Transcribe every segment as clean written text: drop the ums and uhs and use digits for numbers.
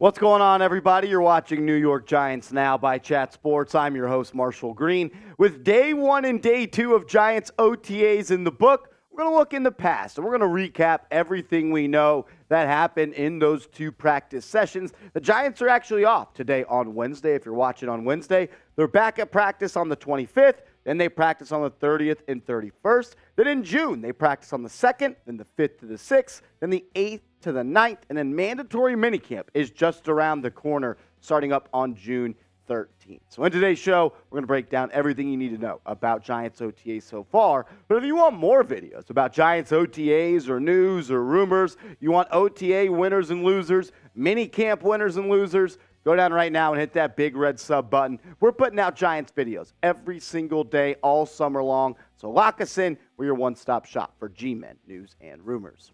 What's going on, everybody? You're watching New York Giants Now by Chat Sports. I'm your host, Marshall Green. With day one and day two of Giants OTAs in the book, we're going to look in the past, and we're going to recap everything we know that happened in those two practice sessions. The Giants are actually off today on Wednesday. If you're watching on Wednesday, they're back at practice on the 25th. Then they practice on the 30th and 31st. Then in June, they practice on the 2nd, then the 5th to the 6th, then the 8th to the 9th, and then mandatory minicamp is just around the corner, starting up on June 13th. So in today's show, we're going to break down everything you need to know about Giants OTAs so far. But if you want more videos about Giants OTAs or news or rumors, you want OTA winners and losers, minicamp winners and losers, go down right now and hit that big red sub button. We're putting out Giants videos every single day, all summer long. So lock us in. We're your one-stop shop for G-Men news and rumors.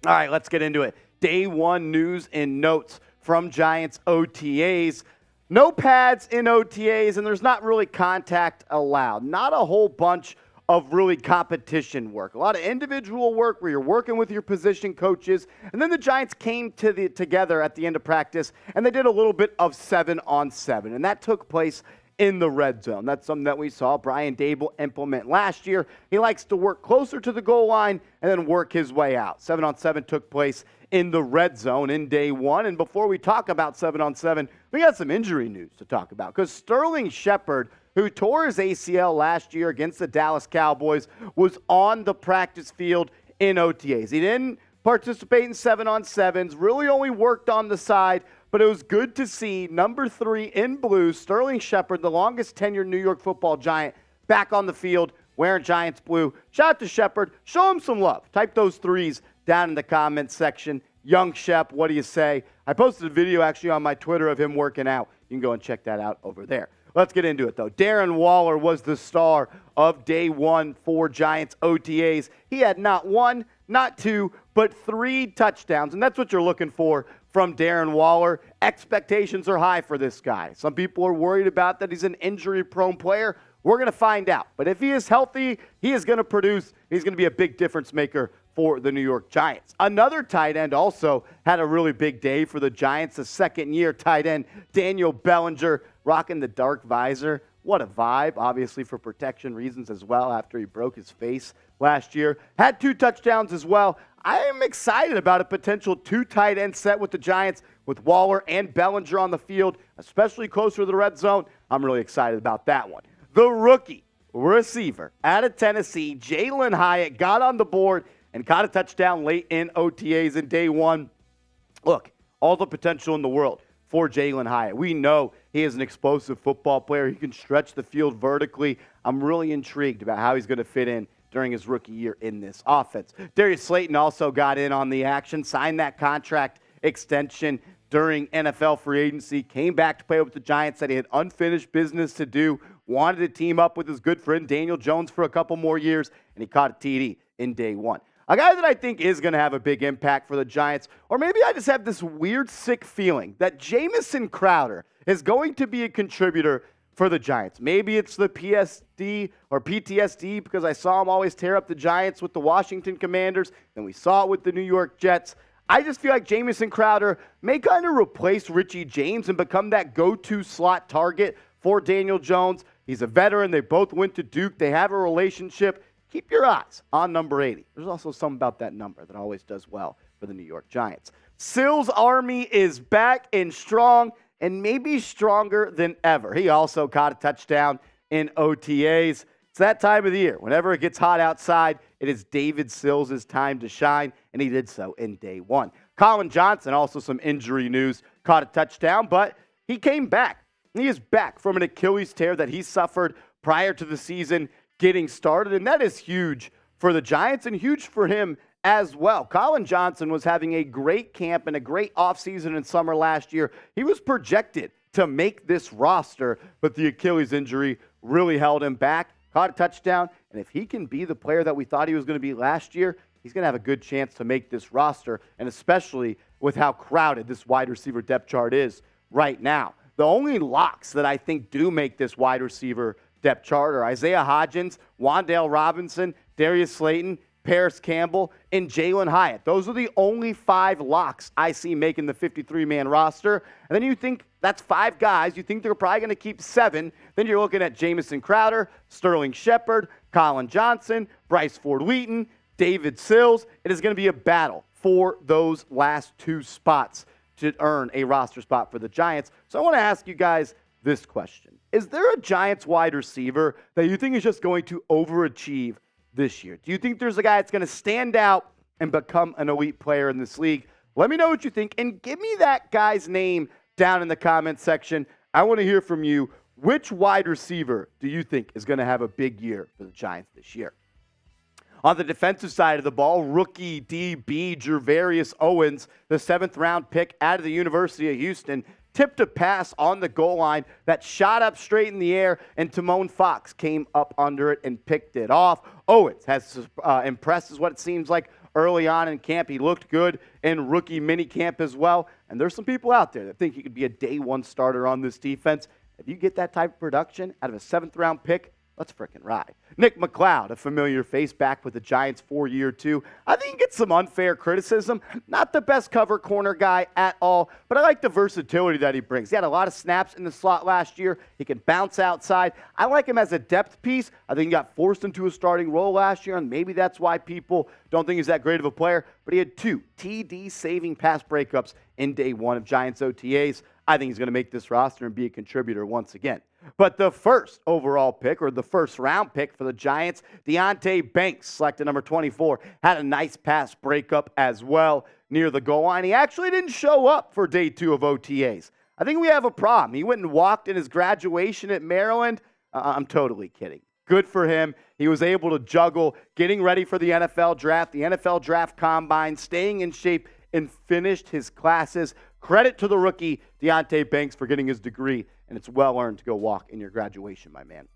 All right, let's get into it. Day one news and notes from Giants OTAs. No pads in OTAs, and there's not really contact allowed. Not a whole bunch of really competition work. A lot of individual work where you're working with your position coaches. And then the Giants came together at the end of practice, and they did a little bit of 7-on-7. And that took place in the red zone. That's something that we saw Brian Dable implement last year. He likes to work closer to the goal line and then work his way out. 7-on-7 took place in the red zone in day one. And before we talk about 7-on-7, we got some injury news to talk about. Because Sterling Shepard, who tore his ACL last year against the Dallas Cowboys, was on the practice field in OTAs. He didn't participate in 7-on-7s, really only worked on the side, but it was good to see number 3 in blue, Sterling Shepard, the longest tenured New York football Giant, back on the field wearing Giants blue. Shout out to Shepard. Show him some love. Type those threes down in the comments section. Young Shep, what do you say? I posted a video actually on my Twitter of him working out. You can go and check that out over there. Let's get into it, though. Darren Waller was the star of day one for Giants OTAs. He had not one, not two, but 3 touchdowns, and that's what you're looking for from Darren Waller. Expectations are high for this guy. Some people are worried about that he's an injury-prone player. We're going to find out. But if he is healthy, he is going to produce. He's going to be a big difference maker for the New York Giants. Another tight end also had a really big day for the Giants. The second-year tight end, Daniel Bellinger, rocking the dark visor. What a vibe, obviously for protection reasons as well after he broke his face last year. Had 2 touchdowns as well. I am excited about a potential 2 tight end set with the Giants with Waller and Bellinger on the field, especially closer to the red zone. I'm really excited about that one. The rookie receiver out of Tennessee, Jalin Hyatt, got on the board and caught a touchdown late in OTAs in day one. Look, all the potential in the world for Jalin Hyatt. We know he is an explosive football player. He can stretch the field vertically. I'm really intrigued about how he's going to fit in during his rookie year in this offense. Darius Slayton also got in on the action, signed that contract extension during NFL free agency, came back to play with the Giants, said he had unfinished business to do, wanted to team up with his good friend Daniel Jones for a couple more years, and he caught a TD in day one. A guy that I think is going to have a big impact for the Giants, or maybe I just have this weird, sick feeling that Jamison Crowder is going to be a contributor for the Giants. Maybe it's the PSD or PTSD because I saw him always tear up the Giants with the Washington Commanders, and we saw it with the New York Jets. I just feel like Jamison Crowder may kind of replace Richie James and become that go-to slot target for Daniel Jones. He's a veteran. They both went to Duke. They have a relationship. Keep your eyes on number 80. There's also something about that number that always does well for the New York Giants. Sill's Army is back and strong, and maybe stronger than ever. He also caught a touchdown in OTAs. It's that time of the year. Whenever it gets hot outside, it is David Sills' time to shine, and he did so in day one. Collin Johnson, also some injury news, caught a touchdown, but he came back. He is back from an Achilles tear that he suffered prior to the season getting started, and that is huge for the Giants and huge for him as well. Collin Johnson was having a great camp and a great offseason and summer last year. He was projected to make this roster, but the Achilles injury really held him back. Caught a touchdown, and if he can be the player that we thought he was going to be last year, he's going to have a good chance to make this roster, and especially with how crowded this wide receiver depth chart is right now. The only locks that I think do make this wide receiver depth chart are Isaiah Hodgins, Wan'Dale Robinson, Darius Slayton, Parris Campbell, and Jalin Hyatt. Those are the only 5 locks I see making the 53-man roster. And then you think that's 5 guys. You think they're probably going to keep 7. Then you're looking at Jamison Crowder, Sterling Shepard, Collin Johnson, Bryce Ford-Wheaton, David Sills. It is going to be a battle for those last 2 spots to earn a roster spot for the Giants. So I want to ask you guys this question. Is there a Giants wide receiver that you think is just going to overachieve this year? Do you think there's a guy that's going to stand out and become an elite player in this league? Let me know what you think, and give me that guy's name down in the comments section. I want to hear from you. Which wide receiver do you think is going to have a big year for the Giants this year? On the defensive side of the ball, rookie DB Gervarrious Owens, the 7th-round pick out of the University of Houston, tipped a pass on the goal line that shot up straight in the air, and Tomon Fox came up under it and picked it off. Owens has impressed, is what it seems like, early on in camp. He looked good in rookie minicamp as well, and there's some people out there that think he could be a day 1 starter on this defense. If you get that type of production out of a 7th-round pick, let's frickin' ride. Nick McCloud, a familiar face, back with the Giants for year 2. I think he gets some unfair criticism. Not the best cover corner guy at all, but I like the versatility that he brings. He had a lot of snaps in the slot last year. He can bounce outside. I like him as a depth piece. I think he got forced into a starting role last year, and maybe that's why people don't think he's that great of a player. But he had 2 TD-saving pass breakups in day 1 of Giants OTAs. I think he's going to make this roster and be a contributor once again. But the first overall pick, or the first-round pick for the Giants, Deonte Banks, selected number 24, had a nice pass breakup as well near the goal line. He actually didn't show up for day 2 of OTAs. I think we have a problem. He went and walked in his graduation at Maryland. I'm totally kidding. Good for him. He was able to juggle getting ready for the NFL draft, the NFL draft combine, staying in shape, and finished his classes. Credit to the rookie, Deonte Banks, for getting his degree, and it's well-earned to go walk in your graduation, my man.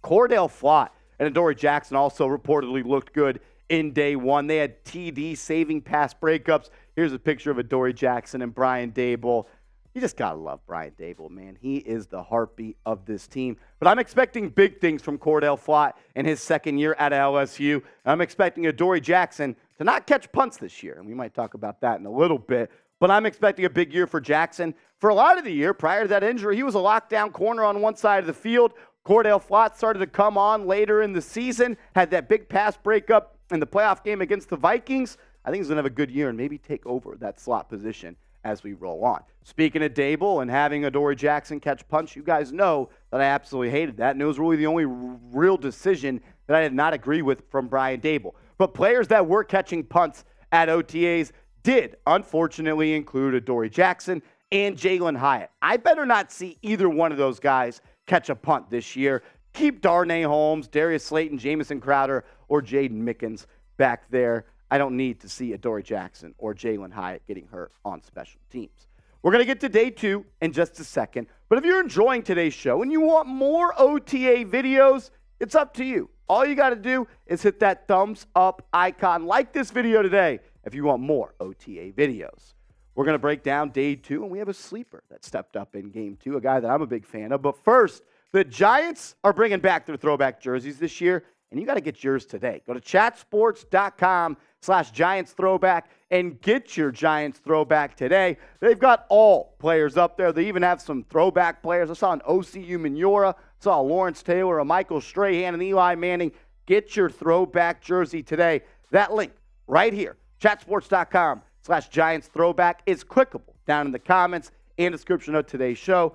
Cordale, Flott, and Adoree Jackson also reportedly looked good in day 1. They had TD-saving pass breakups. Here's a picture of Adoree Jackson and Brian Daboll. You just got to love Brian Daboll, man. He is the heartbeat of this team. But I'm expecting big things from Cordale Flott in his second year at LSU. I'm expecting Adoree Jackson to not catch punts this year, and we might talk about that in a little bit. But I'm expecting a big year for Jackson. For a lot of the year, prior to that injury, he was a lockdown corner on one side of the field. Cordale Flott started to come on later in the season, had that big pass breakup in the playoff game against the Vikings. I think he's going to have a good year and maybe take over that slot position as we roll on. Speaking of Daboll and having Adoree Jackson catch punts, you guys know that I absolutely hated that, and it was really the only real decision that I did not agree with from Brian Daboll. But players that were catching punts at OTAs did, unfortunately, include Adoree Jackson and Jalin Hyatt. I better not see either one of those guys catch a punt this year. Keep Darnay Holmes, Darius Slayton, Jamison Crowder, or Jaden Mickens back there. I don't need to see Adoree Jackson or Jalin Hyatt getting hurt on special teams. We're going to get to day 2 in just a second. But if you're enjoying today's show and you want more OTA videos, it's up to you. All you got to do is hit that thumbs up icon. Like this video today if you want more OTA videos. We're going to break down day 2, and we have a sleeper that stepped up in game 2, a guy that I'm a big fan of. But first, the Giants are bringing back their throwback jerseys this year, and you got to get yours today. Go to chatsports.com/Giants throwback and get your Giants throwback today. They've got all players up there. They even have some throwback players. I saw an OCU Minora, saw a Lawrence Taylor, a Michael Strahan, and Eli Manning. Get your throwback jersey today. That link right here, chatsports.com/Giants throwback, is clickable down in the comments and description of today's show.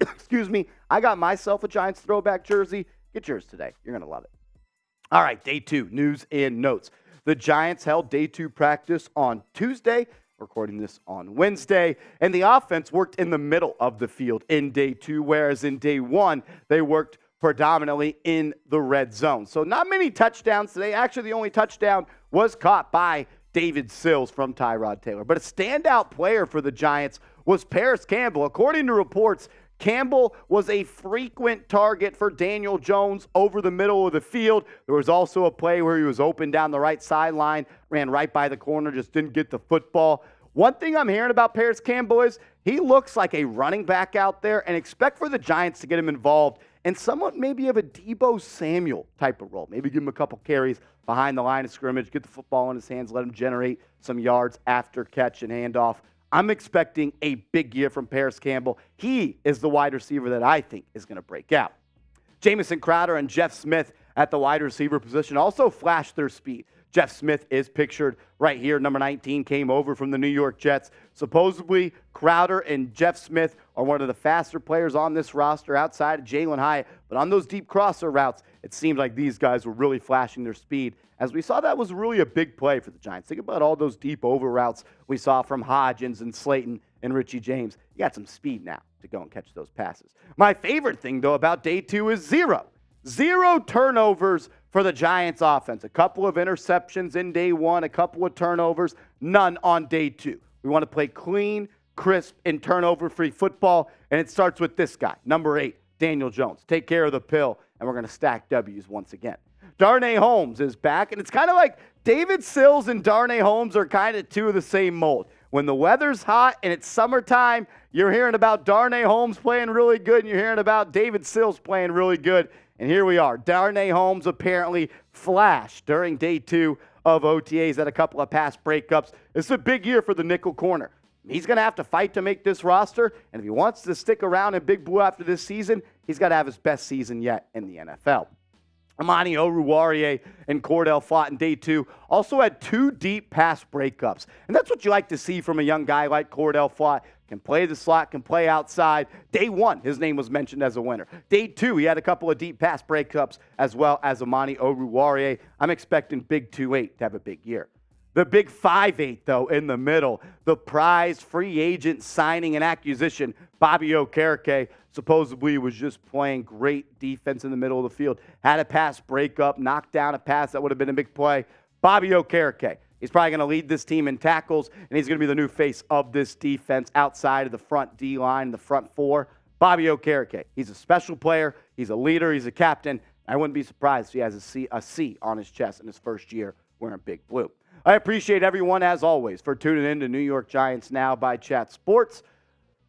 Excuse me, I got myself a Giants throwback jersey. Get yours today. You're going to love it. All right, day 2, news and notes. The Giants held day 2 practice on Tuesday, recording this on Wednesday, and the offense worked in the middle of the field in day 2, whereas in day 1, they worked predominantly in the red zone. So not many touchdowns today. Actually, the only touchdown was caught by David Sills from Tyrod Taylor. But a standout player for the Giants was Parris Campbell. According to reports, Campbell was a frequent target for Daniel Jones over the middle of the field. There was also a play where he was open down the right sideline, ran right by the corner, just didn't get the football. One thing I'm hearing about Parris Campbell is he looks like a running back out there, and expect for the Giants to get him involved and somewhat maybe of a Deebo Samuel type of role. Maybe give him a couple carries behind the line of scrimmage, get the football in his hands, let him generate some yards after catch and handoff. I'm expecting a big year from Parris Campbell. He is the wide receiver that I think is going to break out. Jamison Crowder and Jeff Smith at the wide receiver position also flashed their speed. Jeff Smith is pictured right here. Number 19 came over from the New York Jets. Supposedly, Crowder and Jeff Smith are one of the faster players on this roster outside of Jalin Hyatt. But on those deep crosser routes, it seemed like these guys were really flashing their speed. As we saw, that was really a big play for the Giants. Think about all those deep over routes we saw from Hodgins and Slayton and Richie James. You got some speed now to go and catch those passes. My favorite thing, though, about day 2 is zero turnovers for the Giants offense. A couple of interceptions in day 1, a couple of turnovers, none on day 2. We want to play clean, crisp, and turnover-free football, and it starts with this guy, number 8, Daniel Jones. Take care of the pill, and we're going to stack W's once again. Darnay Holmes is back, and it's kind of like David Sills and Darnay Holmes are kind of two of the same mold. When the weather's hot and it's summertime, you're hearing about Darnay Holmes playing really good, and you're hearing about David Sills playing really good. And here we are. Darnay Holmes apparently flashed during day 2 of OTAs at a couple of pass breakups. It's a big year for the nickel corner. He's going to have to fight to make this roster, and if he wants to stick around in Big Blue after this season, he's got to have his best season yet in the NFL. Amani Oruwariye and Cordale Flott in day 2 also had 2 deep pass breakups. And that's what you like to see from a young guy like Cordale Flott. Can play the slot, can play outside. Day 1, his name was mentioned as a winner. Day 2, he had a couple of deep pass breakups as well as Amani Oruwariye. I'm expecting Big 2-8 to have a big year. The big 5-8, though, in the middle, the prize free agent signing and acquisition, Bobby Okereke, supposedly was just playing great defense in the middle of the field. Had a pass breakup, knocked down a pass that would have been a big play. Bobby Okereke. He's probably going to lead this team in tackles, and he's going to be the new face of this defense outside of the front D-line, the front 4. Bobby Okereke. He's a special player. He's a leader. He's a captain. I wouldn't be surprised if he has a C on his chest in his first year wearing big blue. I appreciate everyone, as always, for tuning in to New York Giants Now by Chat Sports.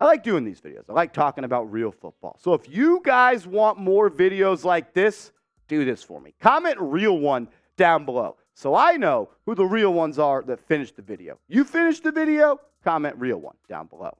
I like doing these videos. I like talking about real football. So if you guys want more videos like this, do this for me. Comment real one down below so I know who the real ones are that finished the video. You finished the video? Comment real one down below.